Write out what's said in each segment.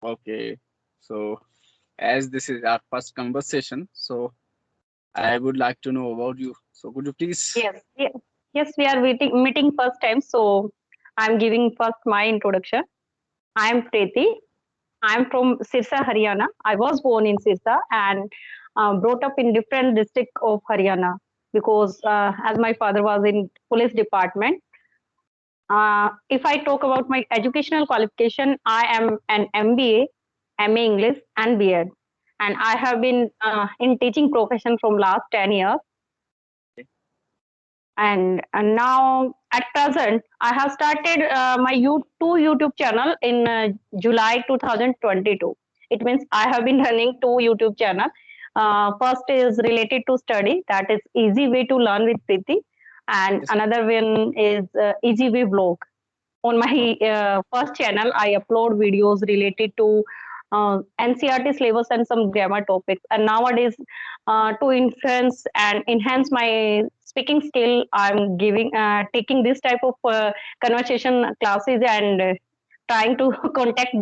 Okay. So, as this is our first conversation, so I would like to know about you. So, could you please? Yes, yes, yes. We are meeting first time, so I'm giving first my introduction. I'm Preeti. I'm from Sirsa, Haryana. I was born in Sirsa and brought up in different district of Haryana because as my father was in police department. If I talk about my educational qualification, I am an MBA, MA English, and BEd, and I have been in teaching profession from last 10 years. And now at present I have started my two YouTube channel in July 2022. It means I have been running two YouTube channel. First is related to study, that is Easy Way to Learn with Preeti, and Yes. another one is Easy Way Blog. On my first channel I upload videos related to NCRT syllabus and some grammar topics, and nowadays to influence and enhance my speaking skill I'm giving taking this type of conversation classes, and trying to contact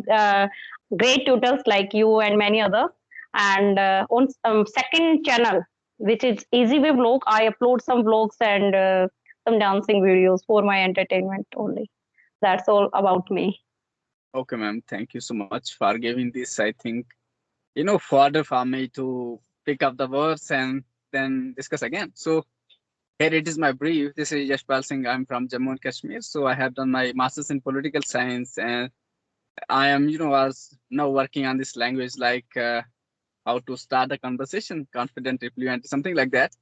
great tutors like you and many others. And on second channel, which is Easy Way Vlog, I upload some vlogs and some dancing videos for my entertainment only. That's all about me. Okay, ma'am. Thank you so much for giving this. I think further for me to pick up the words and then discuss again. So, here it is my brief. This is Yashpal Singh. I'm from Jammu and Kashmir. So, I have done my master's in political science, and I am, was now working on this language, like how to start a conversation, confident, fluent, something like that.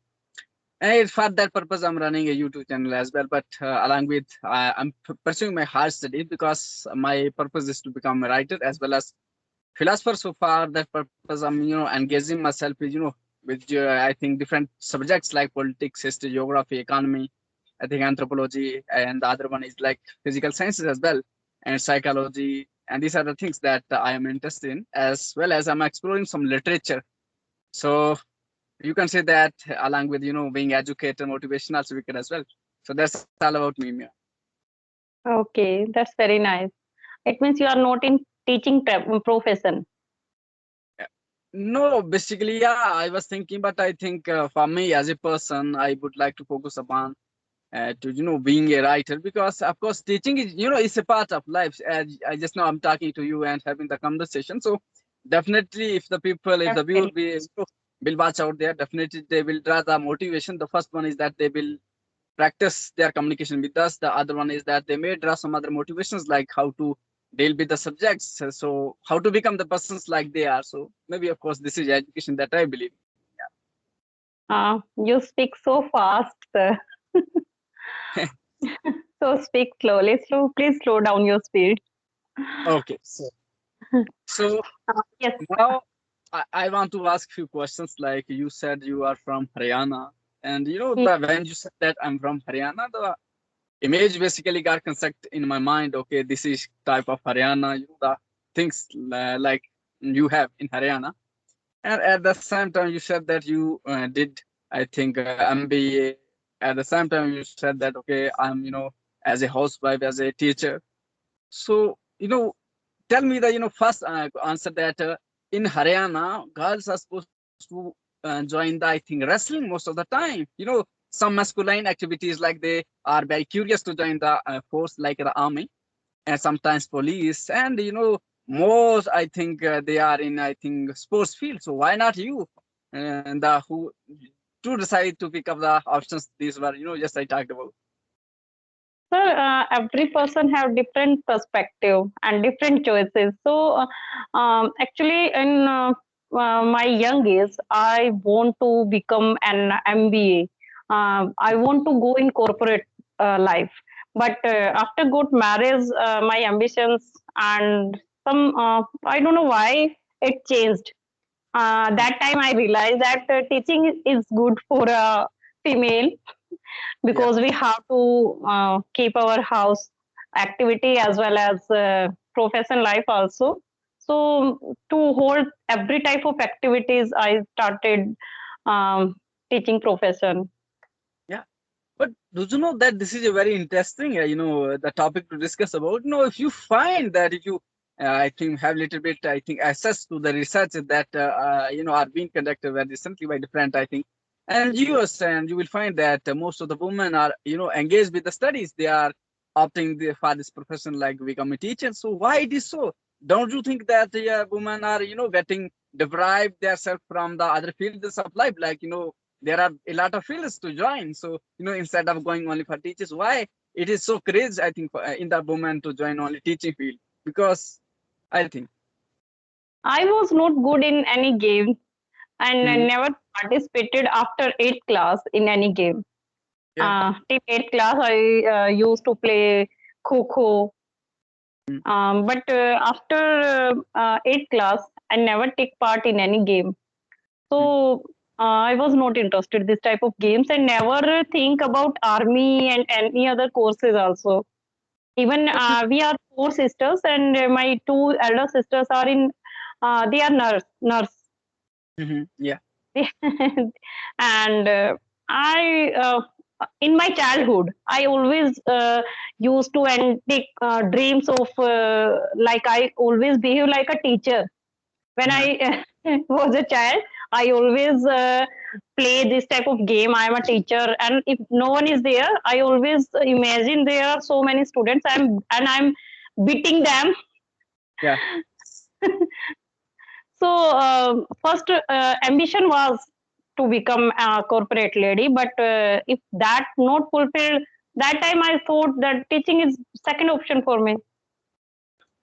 And for that purpose, I'm running a YouTube channel as well. But along with, I'm pursuing my higher studies because my purpose is to become a writer as well as philosopher. So for that purpose, I'm engaging myself with with I think different subjects like politics, history, geography, economy. I think anthropology, and the other one is like physical sciences as well, and psychology. And these are the things that I am interested in, as well as I'm exploring some literature. So you can say that along with being educator, motivational speaker as well. So that's all about me, Mia. Okay, that's very nice. It means you are not in teaching profession. Yeah. No, basically, yeah, I was thinking, but I think for me as a person, I would like to focus upon to being a writer, because of course teaching is it's a part of life. As I just now I'm talking to you and having the conversation. So definitely, if the people, if That's the viewer very will watch out there, definitely they will draw the motivation. The first one is that they will practice their communication with us. The other one is that they may draw some other motivations, like how to deal with the subjects. So how to become the persons like they are. So maybe of course this is education that I believe. you speak so fast, sir. Yeah. So speak slowly. Slow, please slow down your speed. Okay. So Yes. now I want to ask few questions. Like you said, you are from Haryana, and the when you said that I'm from Haryana, the image basically got construct in my mind. Okay, this is type of Haryana. The things like you have in Haryana, and at the same time you said that you did, I think, MBA. At the same time you said that okay, I'm as a housewife, as a teacher. So tell me the first answer that in Haryana, girls are supposed to join the, I think, wrestling most of the time. Some masculine activities, like they are very curious to join the force, like the army and sometimes police, and most, I think, they are in, I think, sports field. So why not you? And the who to decide to pick up the options? These were just I talked about. So every person have different perspective and different choices. So actually, in my young age, I want to become an MBA. I want to go in corporate life. But after good marriage, my ambitions and some I don't know why it changed. That time I realized that teaching is good for a female Yeah. because we have to keep our house activity as well as profession life also. So to hold every type of activities, I started um, teaching profession. Yeah. But do you know that this is a very interesting, the topic to discuss about? If you find that if you I think have little bit, I think, access to the research that are being conducted very recently by different, I think, NGOs, and you will find that most of the women are engaged with the studies. They are opting for this profession like become a teacher. So why it is so? Don't you think that women are getting deprived themselves from the other fields of life? Like there are a lot of fields to join. So instead of going only for teachers, why it is so crazy? I think in the women to join only teaching field because I think. I was not good in any game and I Mhm. never participated after 8th class in any game. Yeah. Till 8th class, I used to play Kho. Mhm. But after 8th class, I never take part in any game. So I was not interested this type of games and never think about army and any other courses also. Even But you. we are four sisters, and my two elder sisters are in. They are nurse, Yeah. and I. In my childhood, I always used to and take dreams of like I always behave like a teacher when Uh-huh. I was a child. I always play this type of game. I am a teacher, and if no one is there, I always imagine there are so many students. I'm beating them. Yeah. So first ambition was to become a corporate lady, but if that not fulfilled, that time I thought that teaching is second option for me.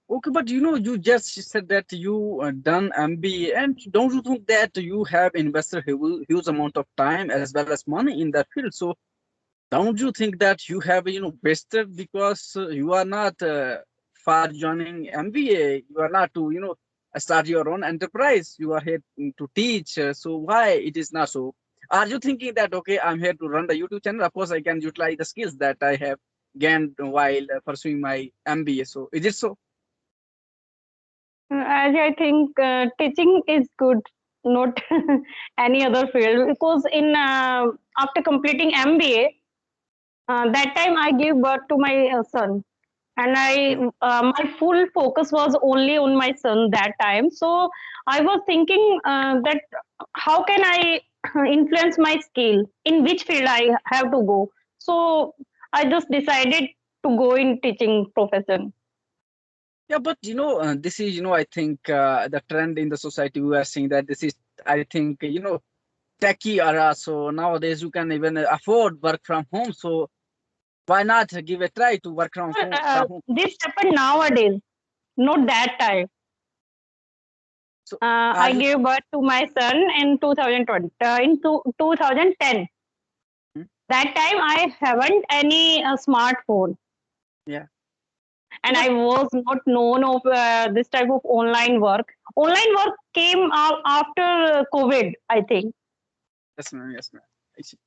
Okay, but you just said that you done MBA, and don't you think that you have invested huge amount of time as well as money in that field? So don't you think that you have wasted because you are not for joining MBA, you are not to start your own enterprise. You are here to teach. So why it is not so? Are you thinking that okay, I'm here to run the YouTube channel? Of course, I can utilize the skills that I have gained while pursuing my MBA. So is it so? As I think teaching is good, not any other field. Because in after completing MBA, that time I gave birth to my son, and I my full focus was only on my son that time. So I was thinking that how can I influence my skill, in which field I have to go. So I just decided to go in teaching profession. Yeah, but this is I think the trend in the society. We are seeing that this is I think techie era. So nowadays you can even afford work from home. So why not give a try to work from home? This happened nowadays, not that time. So are I you? gave birth to my son in 2020, 2010. Hmm? That time I haven't any smartphone, Yeah. and But I was not known of this type of online work. Online work came after COVID, I think. yes, ma'am. Yes, ma'am.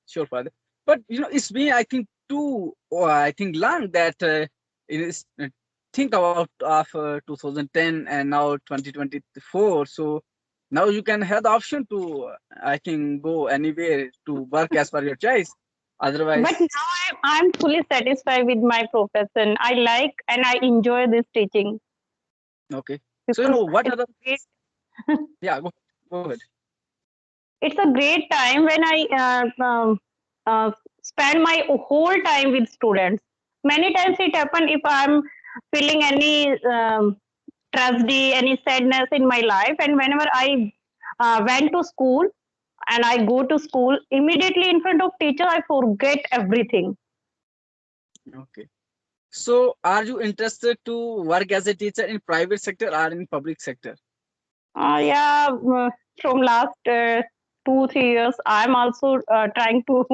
Sure, father. But it's been I think too. I think long that it is. Think about of 2010 and now 2024. So now you can have the option to I think go anywhere to work as per your choice. But Otherwise, now I'm fully satisfied with my profession. I like and I enjoy this teaching okay. So because what it's are the great. yeah go ahead. It's a great time when I spend my whole time with students. Many times it happen if I'm feeling any tragedy, any sadness in my life, and whenever I went to school and I go to school, immediately in front of teacher, I forget everything. Okay. So are you interested to work as a teacher in private sector or in public sector? Yeah, from last 2 3 years, I'm also trying to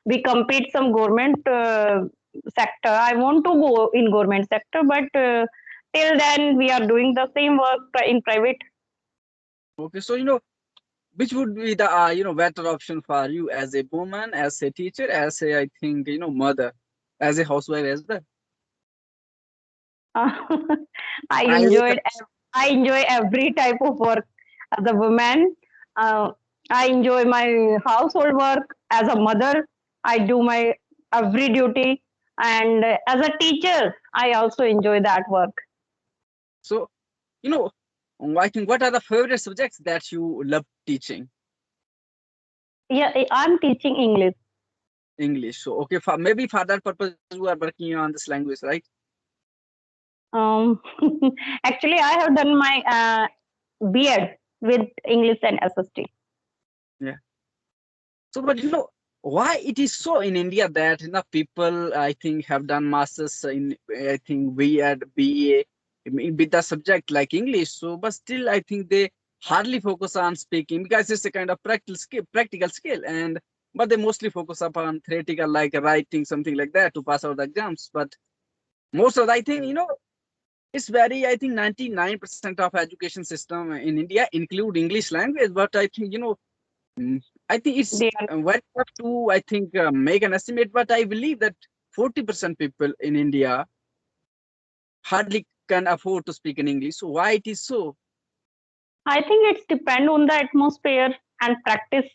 be compete some government sector. I want to go in government sector, but till then we are doing the same work in private. Okay. So which would be the better option for you as a woman, as a teacher, as a I think mother, as a housewife as well. I I enjoyed. I enjoy every type of work as a woman. Uh, I enjoy my household work as a mother. I do my every duty, and as a teacher, I also enjoy that work. so you know, I think what are the favorite subjects that you love teaching? Yeah, I'm teaching English. English. So okay, maybe for that purpose you are working on this language, right? Um, Actually, I have done my B.Ed with English and SST. Yeah. So, but why it is so in India that people I think have done masters in I think B.Ed, BA with the subject like English. So, but still I think they hardly focus on speaking because it's a kind of practical skill, and but they mostly focus upon theoretical like writing something like that to pass out the exams. But most of the, I think it's very I think 99% of education system in India include English language, but I think Mm, I think it's They are, very tough to, I think, make an estimate, but I believe that 40% people in India hardly can afford to speak in English. So why it is so? I think it's depend on the atmosphere and practice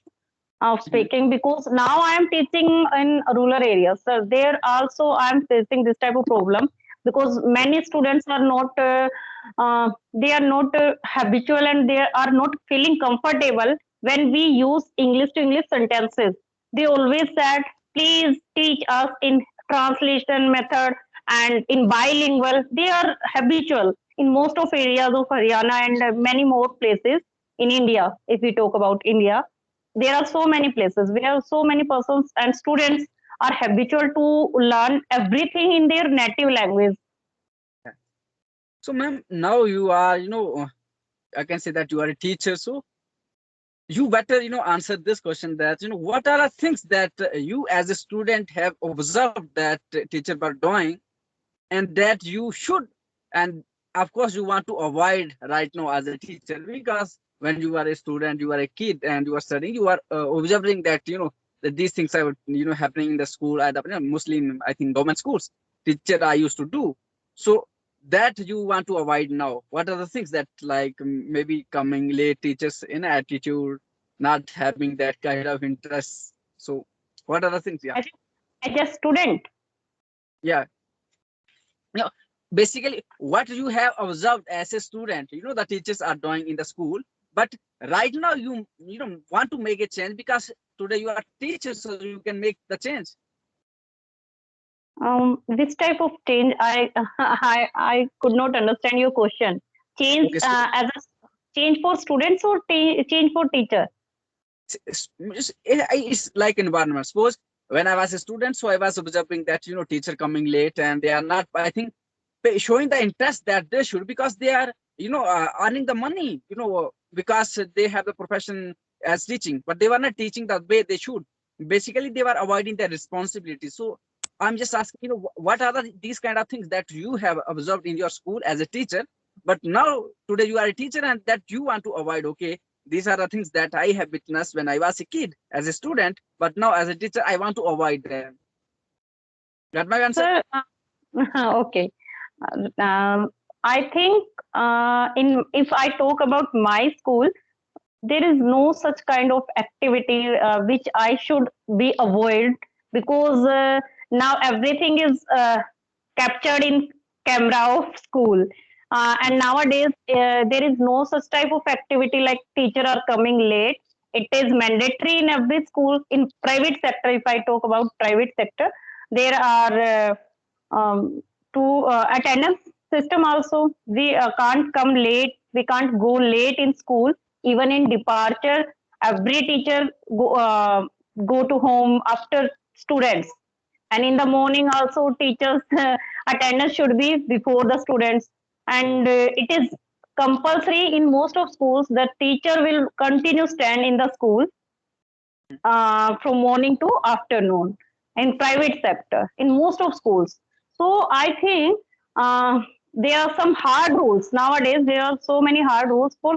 of Mhm. speaking, because now I am teaching in rural areas. So there also I am facing this type of problem, because many students are not they are not habitual, and they are not feeling comfortable when we use English to English sentences. They always said, please teach us in translation method and in bilingual. They are habitual in most of areas of Haryana and many more places in India. If we talk about India, there are so many places where so many persons and students are habitual to learn everything in their native language. So, ma'am, now you are, I can say that you are a teacher. So you better, answer this question that, what are the things that you as a student have observed that teacher were doing and that you should, and of course you want to avoid right now as a teacher, because when you are a student, you are a kid and you are studying, you are observing that that these things are happening in the school at mostly in I think government schools teacher I used to do. So that you want to avoid now, what are the things that like maybe coming late teachers in attitude, not having that kind of interest? So what are the things? Yeah. As, as a student, Yeah. No, basically what you have observed as a student, the teachers are doing in the school, but right now you don't want to make a change because today you are teachers, so you can make the change. this type of change, I could not understand your question. Change Okay, so as a change for students or change for teacher? it's like environment. Suppose when I was a student, so I was observing that teacher coming late and they are not, I think, showing the interest that they should, because they are earning the money, because they have the profession as teaching, but they were not teaching the way they should. Basically they were avoiding their responsibility. So I'm just asking, what are these kind of things that you have observed in your school as a teacher, but now today you are a teacher and that you want to avoid? Okay, these are the things that I have witnessed when I was a kid as a student, but now as a teacher I want to avoid them. Got my answer? Sir, okay. I think in if I talk about my school, there is no such kind of activity which I should be avoid, because now everything is captured in camera of school. And nowadays there is no such type of activity like teacher are coming late. It is mandatory in every school. In private sector, if I talk about private sector, there are to attendance system also. We can't come late, we can't go late in school. Even in departure, every teacher go to home after students, and in the morning also teachers attendance should be before the students. And it is compulsory in most of schools that teacher will continue stand in the school from morning to afternoon, in private sector in most of schools. So I think there are some hard rules nowadays. There are so many hard rules for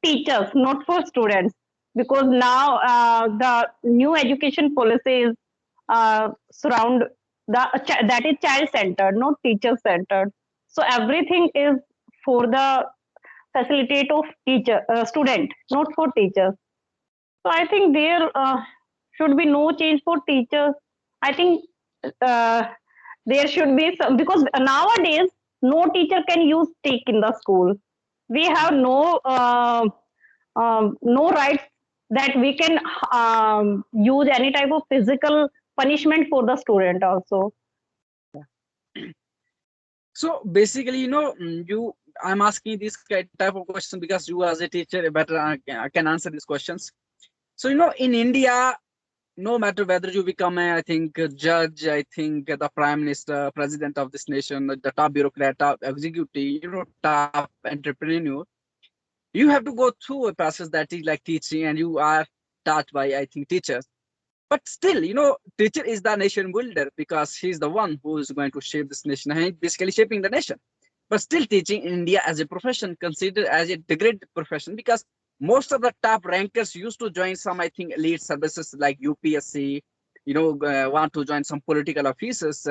teachers, not for students, because now the new education policies surround that is child centered, not teacher centered. So everything is for the facilitate of teacher student, not for teachers. So I think there should be no change for teachers. I think uh, there should be some, because nowadays no teacher can use stick in the school. we have no rights that we can use any type of physical punishment for the student also. So basically, I'm asking this type of question because you as a teacher better can answer these questions. So in India, no matter whether you become a, I think, a judge, I think the prime minister, president of this nation, the top bureaucrat, top executive, top entrepreneur, you have to go through a process that is like teaching, and you are taught by, I think, teachers. But still, teacher is the nation builder because he's the one who is going to shape this nation and basically shaping the nation. But still, teaching in India as a profession considered as a degraded profession because most of the top rankers used to join some, I think, elite services like UPSC. Want to join some political offices.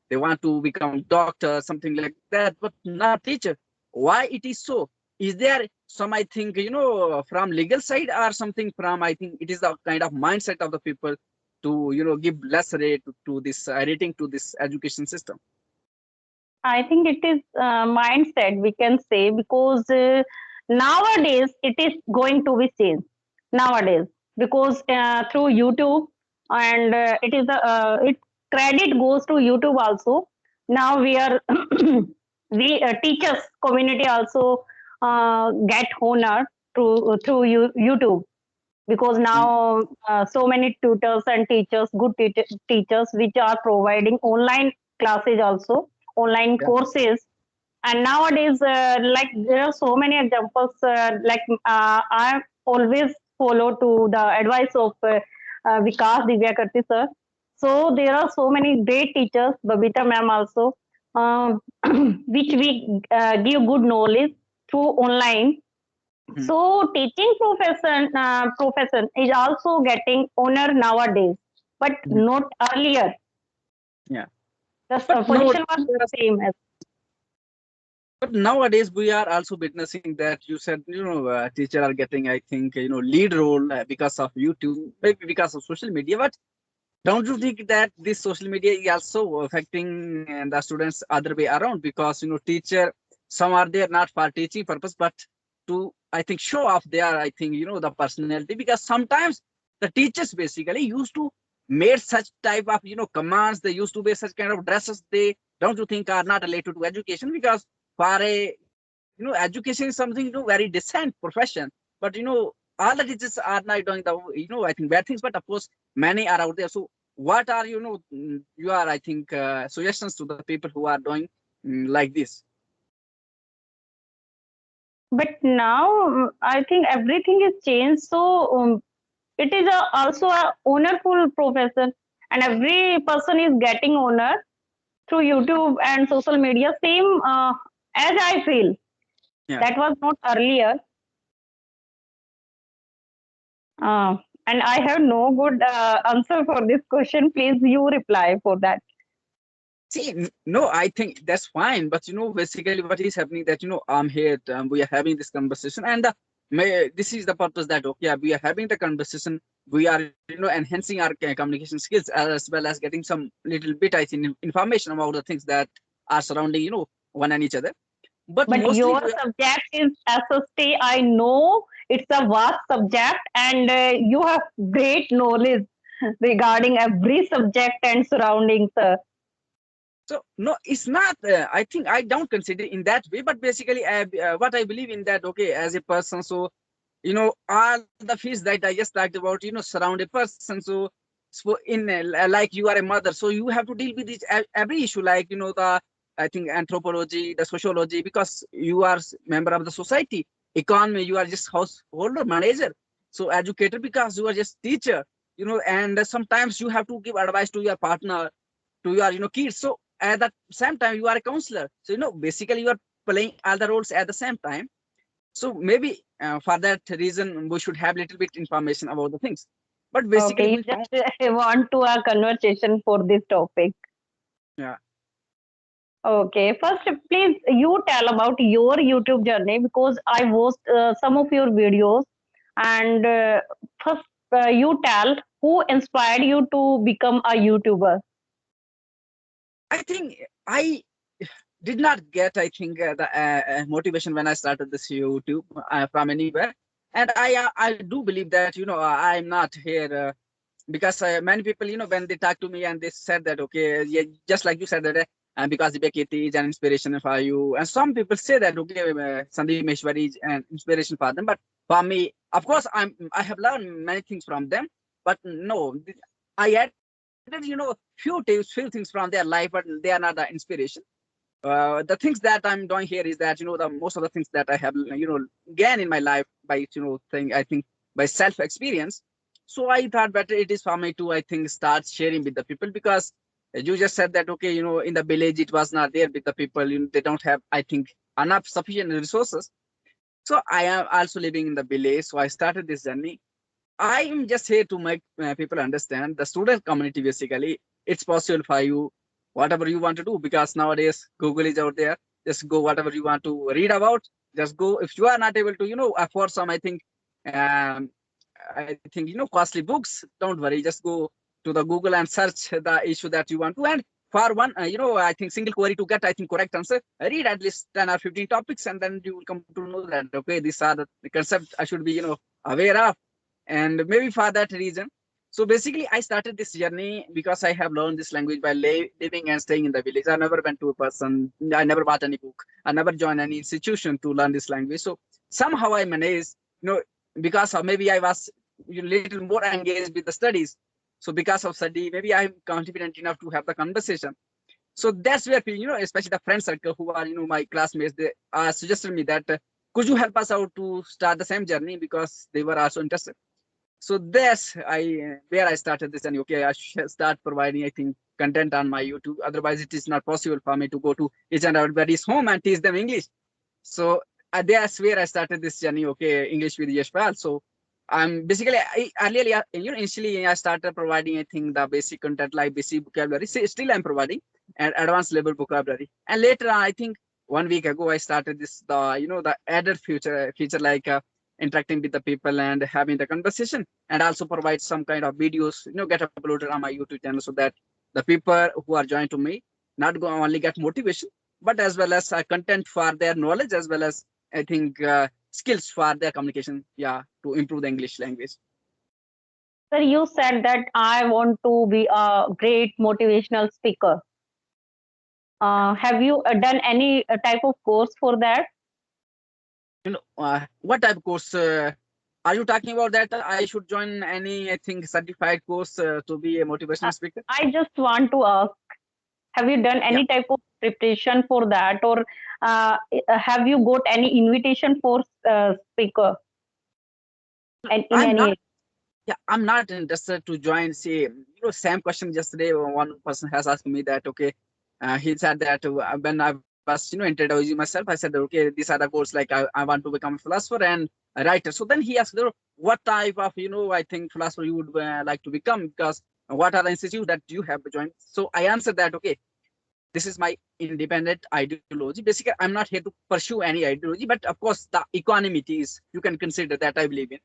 They want to become doctor, something like that, but not teacher. Why it is so? Is there some, I think, from legal side or something from, I think, it is the kind of mindset of the people to give less rate to this rating to this education system. I think it is mindset we can say because nowadays it is going to be changed nowadays because through YouTube and it is it credit goes to YouTube also. Now we are we teachers community also get honor through YouTube because Mm, now so many tutors and teachers, good teachers, which are providing online classes also, online yeah, courses. And nowadays, like there are so many examples. I always follow to the advice of Vikas Divyakarti sir. So there are so many great teachers, Babita ma'am also, um, which we give good knowledge through online. mhm, So teaching profession is also getting honor nowadays, but mhm, not earlier. yeah. The But no, position was same as. but nowadays we are also witnessing that you said teacher are getting, I think, lead role because of YouTube, maybe because of social media. But don't you think that this social media is also affecting the students other way around? Because teacher, some are there not for teaching purpose, but to, I think, show off their, I think, the personality. Because sometimes the teachers basically used to made such type of commands. They used to wear such kind of dresses. They, don't you think, are not related to education? Because for a education is something very decent profession. But all the teachers are not doing the I think bad things. But of course, many are out there. So what are you are, I think, suggestions to the people who are doing like this? But now I think everything is changed. So it is also a ownerful profession, and every person is getting honor through YouTube and social media. Same as I feel Yeah. that was not earlier. Uh, and I have no good answer for this question. Please, you reply for that. See, no, I think that's fine. But basically, what is happening that I'm here. We are having this conversation, and this is the purpose that okay, yeah, we are having the conversation. We are enhancing our communication skills as well as getting some little bit, I think, information about the things that are surrounding one and each other. But But mostly, your subject is SST. I know it's a vast subject, and you have great knowledge regarding every subject and surroundings. so no, it's not. I think I don't consider in that way. But basically, what I believe in that okay, as a person, so all the fields that I just talked about surround a person. So in like you are a mother, so you have to deal with this every issue, like the, I think, anthropology, the sociology, because you are member of the society. Economy, you are just householder manager. So educator, because you are just teacher. And sometimes you have to give advice to your partner, to your kids. So at the same time you are a counselor. So basically you are playing all the roles at the same time. So maybe for that reason, we should have little bit information about the things. But basically, Okay, you we found, just want to a conversation for this topic. yeah, Okay, first, please you tell about your YouTube journey because I watched some of your videos, and first you tell who inspired you to become a YouTuber. I think I did not get, I think, the motivation when I started this YouTube from anywhere. And I do believe that, I'm not here because many people, when they talk to me and they said that, okay, yeah, just like you said that, because Bekiti is an inspiration for you. And some people say that, okay, Sandeep Meshwari is an inspiration for them. But for me, of course, I have learned many things from them. But no, I added, few things from their life, but they are not the inspiration. The things that I'm doing here is that, the most of the things that I have, gained in my life by, I think by self experience. So I thought better it is for me to, I think, start sharing with the people, because you just said that, okay, in the village it was not there with the people, they don't have, I think, enough sufficient resources. So I am also living in the village, so I started this journey. I am just here to make people understand the student community. Basically, it's possible for you, whatever you want to do, because nowadays Google is out there. Just go whatever you want to read about. Just go. If you are not able to, afford some, um, I think, costly books. Don't worry. Just go to the Google and search the issue that you want to. And for one, I think single query to get, I think, correct answer. Read at least 10 or 15 topics, and then you will come to know that, okay, these are the concepts I should be, aware of. And maybe for that reason, so basically I started this journey because I have learned this language by living and staying in the village. I never went to a person, I never bought any book, I never joined any institution to learn this language. So somehow I managed, because of maybe I was little more engaged with the studies. So because of study, maybe I'm confident enough to have the conversation. So that's where, especially the friend circle who are, my classmates, they suggested me that, could you help us out to start the same journey, because they were also interested. So that's where I started this, and okay, I should start providing, I think, content on my YouTube. Otherwise it is not possible for me to go to each and everybody's home and teach them English. So that's where I started this journey, okay, English with Yashpal. So I'm basically, earlier, initially I started providing, I think, the basic content like basic vocabulary. Still I'm providing an advanced level vocabulary. And later on, I think 1 week ago, I started this, the added feature like interacting with the people and having the conversation, and also provide some kind of videos, get uploaded on my YouTube channel, so that the people who are joined to me not go only get motivation, but as well as content for their knowledge, as well as, I think, skills for their communication, yeah, to improve the English language. Sir, you said that I want to be a great motivational speaker. Have you done any type of course for that? What type of course are you talking about, that I should join any, I think, certified course to be a motivational Uh, speaker? I just want to ask, have you done Yeah, any type of preparation for that, or have you got any invitation for speaker and in I'm not. any? Yeah, I'm not interested to join. Say, same question yesterday. One person has asked me that. Okay, he said that when I was, introducing myself, I said, okay, these are the goals. Like I want to become a philosopher and a writer. So then he asked, what type of, I think, philosopher you would like to become, because what are the institutes that you have joined? So I answered that, okay, this is my independent ideology. Basically, I'm not here to pursue any ideology, but of course, the equanimity is, you can consider that I believe in.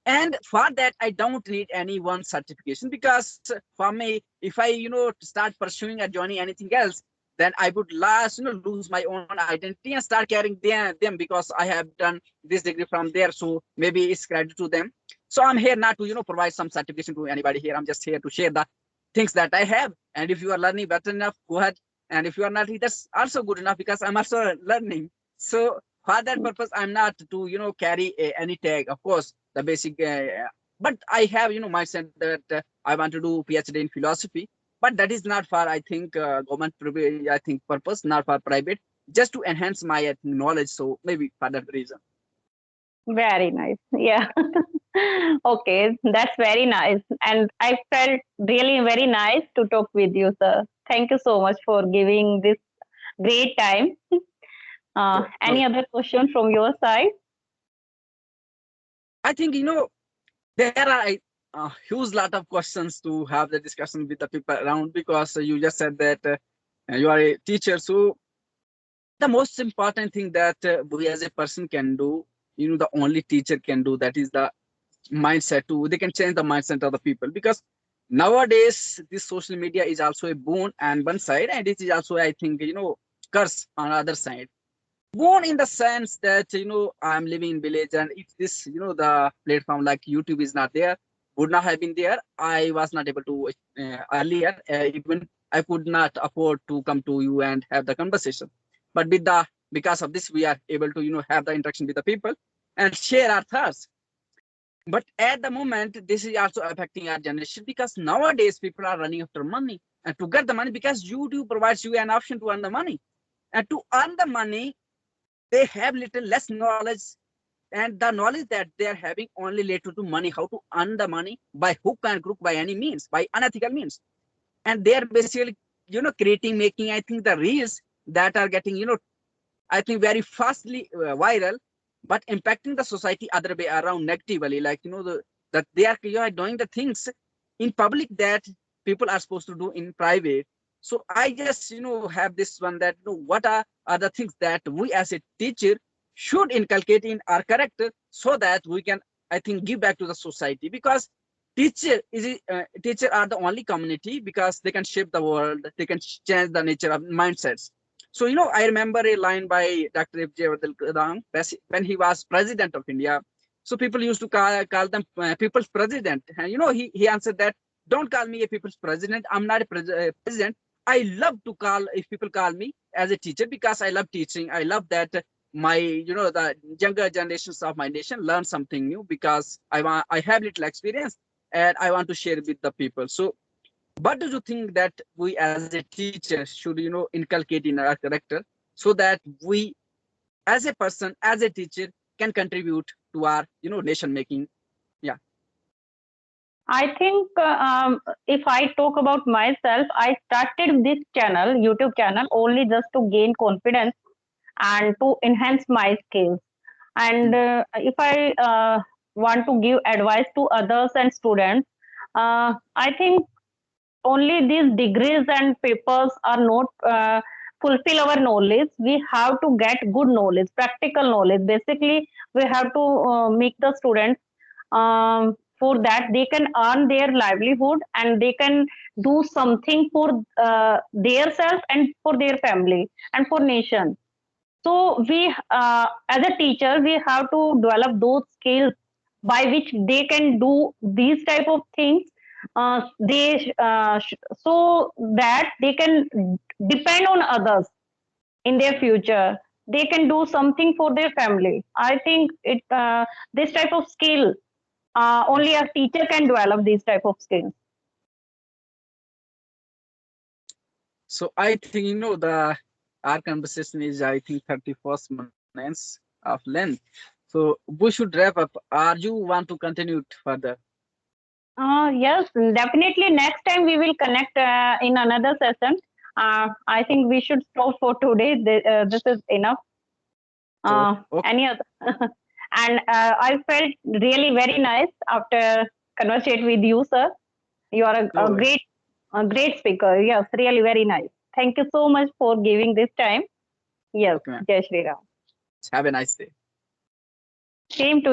And for that, I don't need any one certification, because for me, if I, start pursuing or joining anything else, then I would lose my own identity and start carrying them, because I have done this degree from there. So maybe it's credit to them. So I'm here not to, provide some certification to anybody here. I'm just here to share the things that I have. And if you are learning better enough, go ahead. And if you are not, that's also good enough, because I'm also learning. So for that purpose, I'm not to, carry any tag. Of course, the basic, but I have, mindset that I want to do PhD in philosophy, but that is not for, I think, government, I think, purpose, not for private, just to enhance my knowledge. So maybe for that reason. Very nice. Yeah. Okay, that's very nice. And I felt really very nice to talk with you, sir. Thank you so much for giving this great time. No, Any other question from your side? I think, there are a huge lot of questions to have the discussion with the people around, because you just said that you are a teacher. So the most important thing that we as a person can do, the only teacher can do, that is the mindset to, they can change the mindset of the people. Because nowadays this social media is also a boon and one side, and it is also, I think, curse on the other side. Born in the sense that I'm living in village, and if this the platform like YouTube is not there, would not have been there, I was not able to earlier, even I could not afford to come to you and have the conversation. But with the because of this, we are able to have the interaction with the people and share our thoughts. But at the moment, this is also affecting our generation, because nowadays people are running after money, and to get the money, because YouTube provides you an option to earn the money, and to earn the money they have little less knowledge, and the knowledge that they are having only related to money, how to earn the money by hook and crook, by any means, by unethical means. And they are basically creating, making, I think, the reels that are getting I think very fastly viral, but impacting the society other way around negatively, like that they are doing the things in public that people are supposed to do in private. So I just have this one, that what are the things that we as a teacher should inculcate in our character, so that we can, I think, give back to the society, because teacher are the only community, because they can shape the world, they can change the nature of mindsets. So, I remember a line by Dr. APJ Abdul Kalam when he was president of India. So people used to call them people's president. And, he answered that, don't call me a people's president. I'm not a president. I love to call, if people call me as a teacher, because I love teaching. I love that my, the younger generations of my nation learn something new, because I have little experience and I want to share with the people. So what do you think that we as a teacher should inculcate in our character, so that we as a person, as a teacher, can contribute to our nation making? Yeah. I think if I talk about myself, I started this channel, YouTube channel, only just to gain confidence and to enhance my skills. And if I want to give advice to others and students, I think only these degrees and papers are not fulfill our knowledge. We have to get good knowledge, practical knowledge. Basically, we have to make the students for that they can earn their livelihood and they can do something for their self and for their family and for nation. So we, as a teacher, we have to develop those skills by which they can do these type of things. So that they can depend on others in their future. They can do something for their family. I think this type of skill only a teacher can develop these type of skills. So I think the our conversation is, I think, 31st minutes of length. So we should wrap up. Or you want to continue it further? Yes, definitely. Next time we will connect in another session. I think we should stop for today. This is enough. So okay. Any other? And I felt really very nice after conversate with you, sir. You are No, a great speaker. Yes, really very nice. Thank you so much for giving this time. Yes, okay, ma'am. Jai Shri Ram. Have a nice day. Same to you.